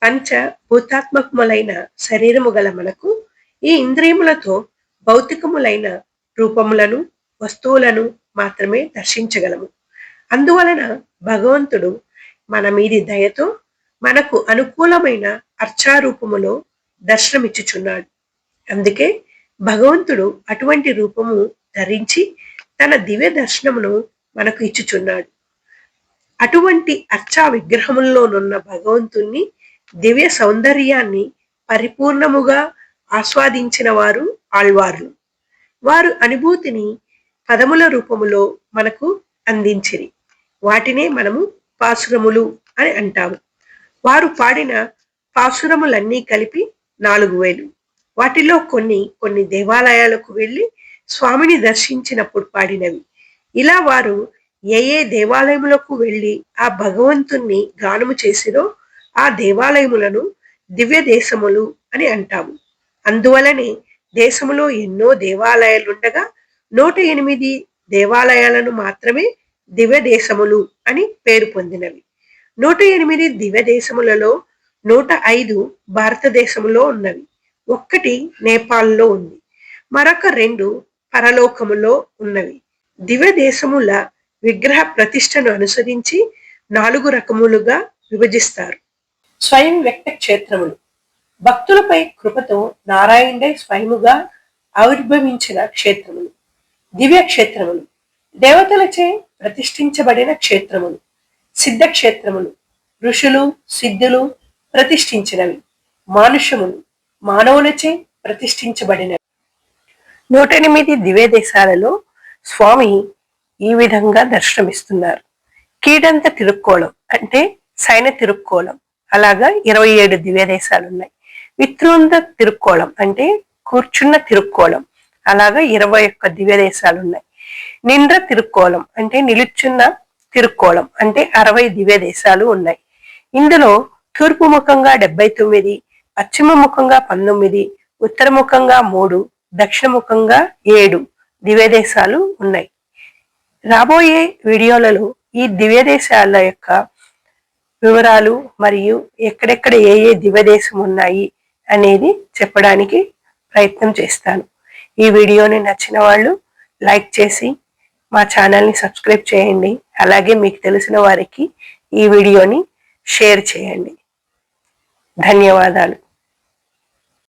పంచ భూతాత్మకములైన శరీరము గల మనకు ఈ ఇంద్రియములతో భౌతికములైన రూపములను వస్తువులను మాత్రమే దర్శించగలము. అందువలన భగవంతుడు మన మీది దయతో మనకు అనుకూలమైన అర్చారూపములో దర్శనమిచ్చుచున్నాడు. అందుకే భగవంతుడు అటువంటి రూపము ధరించి తన దివ్య దర్శనమును మనకు ఇచ్చుచున్నాడు. అటువంటి అర్చా విగ్రహముల్లోనున్న భగవంతుణ్ణి దివ్య సౌందర్యాన్ని పరిపూర్ణముగా ఆస్వాదించిన వారు ఆళ్వార్లు. వారు అనుభూతిని పదముల రూపములో మనకు అందించిరి. వాటినే మనము పాసురములు అని అంటాము. వారు పాడిన పాసురములన్నీ కలిపి 4000. వాటిలో కొన్ని దేవాలయాలకు వెళ్ళి స్వామిని దర్శించినప్పుడు పాడినవి. ఇలా వారు ఏ దేవాలయములకు వెళ్ళి ఆ భగవంతుణ్ణి గానము చేసిరో ఆ దేవాలయములను దివ్య దేశములు అని అంటాము. అందువలనే దేశములో ఎన్నో దేవాలయాలుండగా 108 దేవాలయాలను మాత్రమే దివ్య దేశములు అని పేరు పొందినవి. 108 దివ్య దేశములలో 105 భారతదేశములో ఉన్నవి. 1 నేపాల్లో ఉంది. మరొక 2 పరలోకములో ఉన్నవి. దివ్య దేశముల విగ్రహ ప్రతిష్టను అనుసరించి 4 రకములుగా విభజిస్తారు. స్వయం వ్యక్త క్షేత్రములు భక్తులపై కృపతో నారాయణుడే స్వయముగా ఆవిర్భవించిన క్షేత్రములు. దివ్య క్షేత్రములు దేవతలచే ప్రతిష్ఠించబడిన క్షేత్రములు. సిద్ధ క్షేత్రములు ఋషులు సిద్ధులు ప్రతిష్ఠించినవి. మానుషములు మానవులచే ప్రతిష్ఠించబడినవి. 108 దివ్య దేశాలలో స్వామి ఈ విధంగా దర్శనమిస్తున్నారు. కీడంత తిరుక్కోళం అంటే సైన తిరుక్కోళం, అలాగా 27 దివ్య దేశాలున్నాయి. వితృంద తిరుక్కోళం అంటే కూర్చున్న తిరుక్కోళం, అలాగా 21 దివ్య దేశాలున్నాయి. నిండ్ర తిరుక్కోళం అంటే నిలుచున్న తిరుక్కోళం అంటే 60 దివ్య దేశాలు ఉన్నాయి. ఇందులో తూర్పు ముఖంగా 79, పశ్చిమ ముఖంగా 19, ఉత్తరముఖంగా 3, దక్షిణముఖంగా 7 దివ్య దేశాలు ఉన్నాయి. రాబోయే వీడియోలలో ఈ దివ్య దేశాల యొక్క వివరాలు మరియు ఎక్కడెక్కడ ఏ దివ్య దేశం ఉన్నాయి అనేది చెప్పడానికి ప్రయత్నం చేస్తాను. ఈ వీడియోని నచ్చిన వాళ్ళు లైక్ చేసి మా ఛానల్ని సబ్స్క్రైబ్ చేయండి. అలాగే మీకు తెలిసిన వారికి ఈ వీడియోని షేర్ చేయండి. ధన్యవాదాలు.